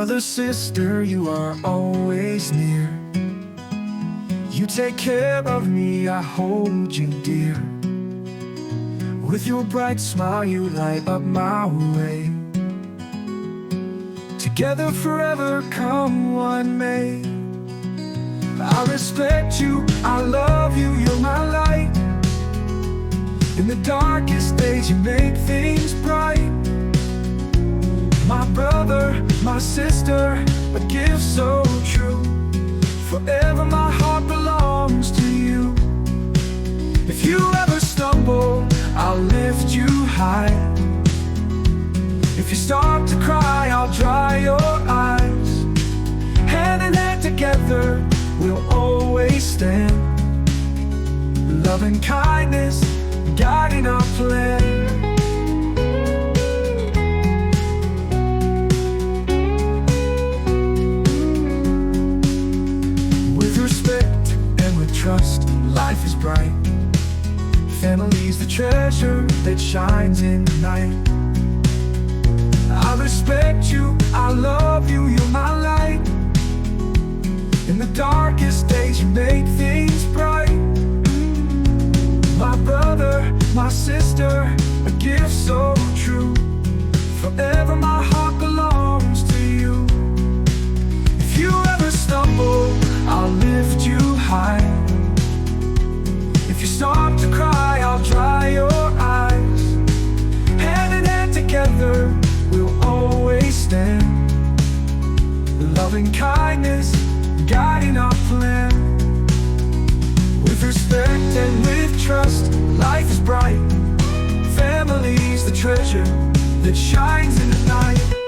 brother, sister, you are always near. You take care of me, I hold you dear. With your bright smile you light up my way. Together forever, come what may. I respect you, I love you, you're my light. In the darkest days you make things bright. My brother, my sister, a gift so true. Forever my heart belongs to you. If you ever stumble, I'll lift you high. If you start to cry, I'll dry your eyes. Hand in hand together, we'll always stand. Love and kindness, guiding our plan. With respect and with trust, life is bright. Family's the treasure that shines in the night. I respect you, I love you, you're my light. In the darkest days you make things bright. My brother, my sister, a gift so true. Forever my heart belongs to you. If you ever stumble, I'll lift you high. If you start to cry, I'll dry your eyes. Hand in hand together, we'll always stand. Loving kindness, guiding our plan. With respect and with trust, life is bright. Family's the treasure that shines in the night.